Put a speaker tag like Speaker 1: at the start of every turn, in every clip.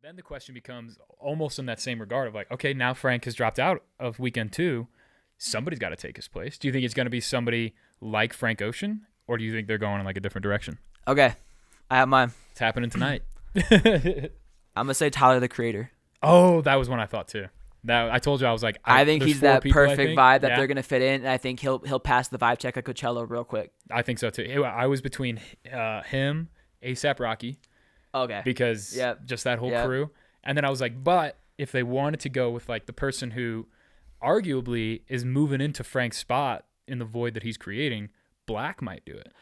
Speaker 1: Then the question becomes almost in that same regard of like, okay, now Frank has dropped out of weekend 2. Somebody's got to take his place. Do you think it's going to be somebody like Frank Ocean, or do you think they're going in like a different direction?
Speaker 2: Okay, I have mine.
Speaker 1: It's happening tonight.
Speaker 2: I'm going to say Tyler, the Creator.
Speaker 1: Oh, that was one I thought too. That I told you I was like,
Speaker 2: I think
Speaker 1: there's
Speaker 2: he's
Speaker 1: 4
Speaker 2: that
Speaker 1: people,
Speaker 2: perfect
Speaker 1: think.
Speaker 2: vibe that they're going to fit in, and I think he'll pass the vibe check at Coachella real quick.
Speaker 1: I think so too. I was between him, ASAP Rocky,
Speaker 2: Okay.
Speaker 1: because just that whole crew. And then I was like, but if they wanted to go with like the person who arguably is moving into Frank's spot in the void that he's creating, Black might do it.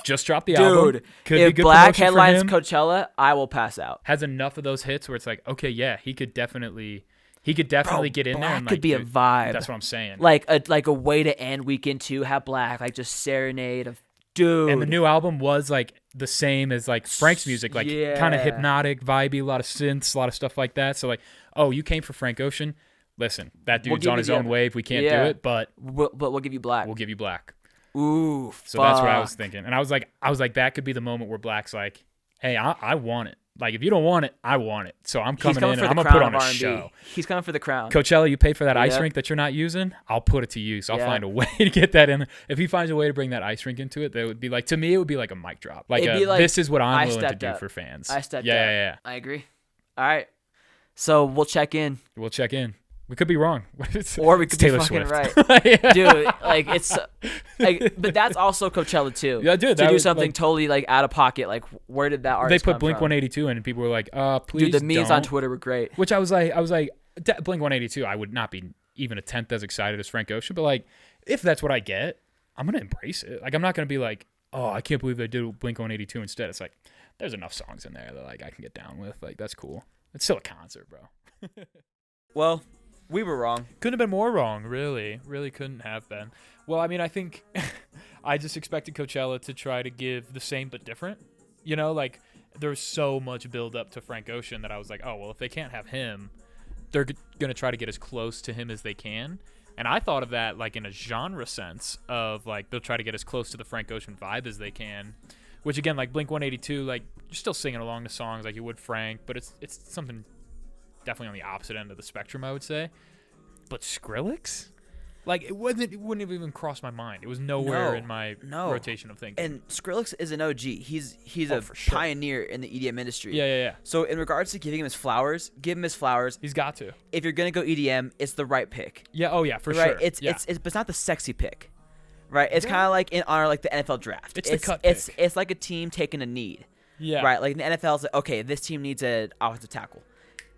Speaker 1: Just drop the album. Could
Speaker 2: if
Speaker 1: be good
Speaker 2: Black
Speaker 1: promotion for
Speaker 2: headlines
Speaker 1: him.
Speaker 2: Coachella, I will pass out.
Speaker 1: Has enough of those hits where it's like, okay, yeah, he could definitely get in there. And
Speaker 2: could
Speaker 1: like,
Speaker 2: be a vibe.
Speaker 1: That's what I'm saying.
Speaker 2: Like a way to end weekend 2, have Black, like just serenade of dude.
Speaker 1: And the new album was like the same as like Frank's music, like kind of hypnotic, vibey, a lot of synths, a lot of stuff like that. So like, oh, you came for Frank Ocean. Listen, that dude's on his own wave. We can't do it, but
Speaker 2: we'll give you Black.
Speaker 1: We'll give you Black.
Speaker 2: Ooh,
Speaker 1: so that's what I was thinking, and I was like, that could be the moment where Black's like, hey, I want it. Like, if you don't want it, I want it. So I'm coming in and I'm gonna put on a show.
Speaker 2: He's coming for the crown.
Speaker 1: Coachella, you pay for that ice rink that you're not using, I'll put it to use. I'll find a way to get that in. If he finds a way to bring that ice rink into it, that would be like, to me, it would be like a mic drop. Like, this is what I'm willing to do for fans.
Speaker 2: I stepped up.
Speaker 1: Yeah.
Speaker 2: I agree. All right. So we'll check in.
Speaker 1: We could be wrong.
Speaker 2: Or we could be fucking
Speaker 1: Swift.
Speaker 2: right. Dude, like, it's like, but that's also Coachella too.
Speaker 1: Yeah, dude.
Speaker 2: To do something like, totally like out of pocket. Like, where did that artist
Speaker 1: come from? They put Blink 182 in and people were like, please
Speaker 2: dude, the memes
Speaker 1: don't.
Speaker 2: on Twitter were great.
Speaker 1: Which I was like, Blink 182, I would not be even a tenth as excited as Frank Ocean. But like, if that's what I get, I'm going to embrace it. Like, I'm not going to be like, oh, I can't believe they did Blink 182 instead. It's like, there's enough songs in there that like I can get down with. Like, that's cool. It's still a concert, bro.
Speaker 2: Well, we were wrong.
Speaker 1: Couldn't have been more wrong, really. Really couldn't have been. Well, I mean, I think I just expected Coachella to try to give the same but different. You know, like, there's so much build up to Frank Ocean that I was like, oh, well, if they can't have him, they're going to try to get as close to him as they can. And I thought of that, like, in a genre sense of, like, they'll try to get as close to the Frank Ocean vibe as they can. Which, again, like, Blink 182, like, you're still singing along the songs like you would Frank, but it's something definitely on the opposite end of the spectrum, I would say. But Skrillex? Like, it wouldn't have even crossed my mind. It was nowhere in my rotation of thinking.
Speaker 2: And Skrillex is an OG. He's a pioneer in the EDM industry.
Speaker 1: Yeah.
Speaker 2: So in regards to giving him his flowers, give him his flowers.
Speaker 1: He's got to.
Speaker 2: If you're gonna go EDM, it's the right pick.
Speaker 1: Yeah. Oh yeah, for
Speaker 2: sure.
Speaker 1: sure.
Speaker 2: It's not the sexy pick, right? It's kind of like in honor like the NFL draft.
Speaker 1: It's the cut pick.
Speaker 2: It's like a team taking a need.
Speaker 1: Yeah.
Speaker 2: Right. Like in the NFL, it's like, okay, this team needs an offensive tackle.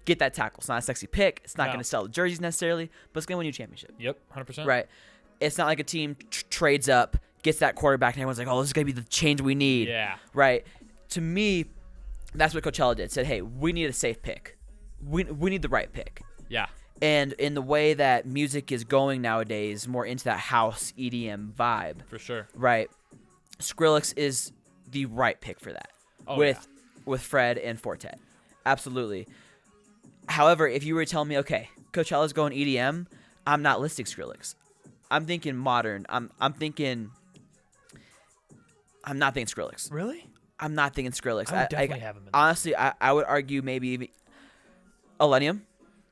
Speaker 2: Get that tackle. It's not a sexy pick. It's not going to sell the jerseys necessarily, but it's going to win you a championship.
Speaker 1: Yep, 100%.
Speaker 2: Right. It's not like a team trades up, gets that quarterback, and everyone's like, oh, this is going to be the change we need.
Speaker 1: Yeah.
Speaker 2: Right. To me, that's what Coachella did. Said, hey, we need a safe pick. We need the right pick.
Speaker 1: Yeah.
Speaker 2: And in the way that music is going nowadays, more into that house EDM vibe.
Speaker 1: For sure.
Speaker 2: Right. Skrillex is the right pick for that. With Fred and Fortet. Absolutely. However, if you were telling me, okay, Coachella's going EDM, I'm not listing Skrillex. I'm thinking modern. I'm not thinking Skrillex.
Speaker 1: Really?
Speaker 2: I'm not thinking Skrillex.
Speaker 1: I would definitely have him in
Speaker 2: honestly, I would argue maybe even Millennium.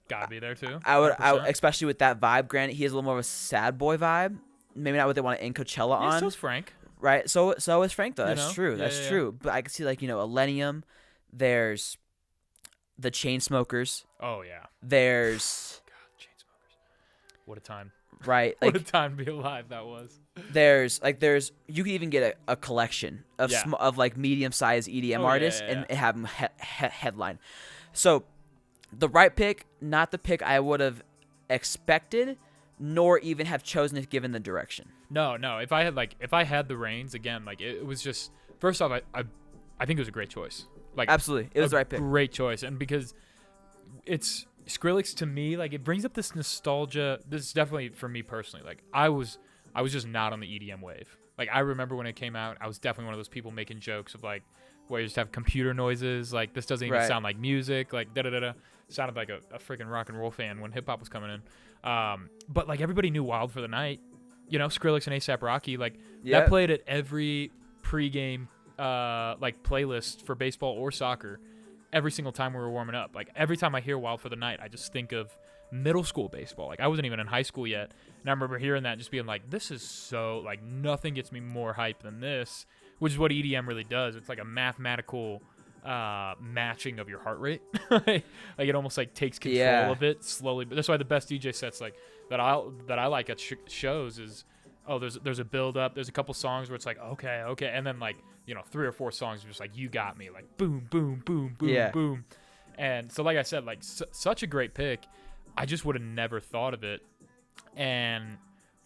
Speaker 1: Gotta be there too.
Speaker 2: I would, especially with that vibe. Granted, he has a little more of a sad boy vibe. Maybe not what they want to end Coachella on.
Speaker 1: So is Frank.
Speaker 2: Right. So is Frank though. That's true.
Speaker 1: Yeah,
Speaker 2: That's true. But I can see like Millennium. There's the Chainsmokers.
Speaker 1: Oh yeah.
Speaker 2: There's
Speaker 1: Chainsmokers. What a time.
Speaker 2: Right. Like,
Speaker 1: what a time to be alive that was.
Speaker 2: There's you could even get a collection of of like medium-sized EDM artists and have them headline. So the right pick, not the pick I would have expected, nor even have chosen if given the direction.
Speaker 1: No. If I had the reins again, like it was just, first off, I think it was a great choice. Like,
Speaker 2: absolutely, it was the right pick.
Speaker 1: Great choice, and because it's Skrillex to me, like it brings up this nostalgia. This is definitely for me personally. Like I was just not on the EDM wave. Like I remember when it came out, I was definitely one of those people making jokes of like where you just have computer noises. Like this doesn't even sound like music. Like da da da. Sounded like a freaking rock and roll fan when hip hop was coming in. But like everybody knew Wild for the Night. Skrillex and A$AP Rocky. Like that played at every pregame like playlist for baseball or soccer. every single time we were warming up. Like every time I hear Wild for the Night, I just think of middle school baseball. Like I wasn't even in high school yet, and I remember hearing that and just being like, this is so, like, nothing gets me more hype than this, which is what EDM really does. It's like a mathematical matching of your heart rate. Like it almost like takes control of it slowly. But that's why the best DJ sets like that I like at shows is, oh, there's a build up, there's a couple songs where it's like okay, and then like 3 or 4 songs are just like, you got me, like boom boom boom boom boom. And so like I said, like such a great pick. I just would have never thought of it. And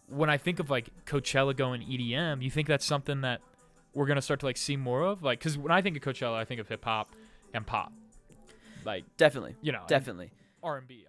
Speaker 1: when I think of like Coachella going EDM, you think that's something that we're gonna start to like see more of? Like, because when I think of Coachella, I think of hip hop and pop. Like
Speaker 2: definitely,
Speaker 1: R&B.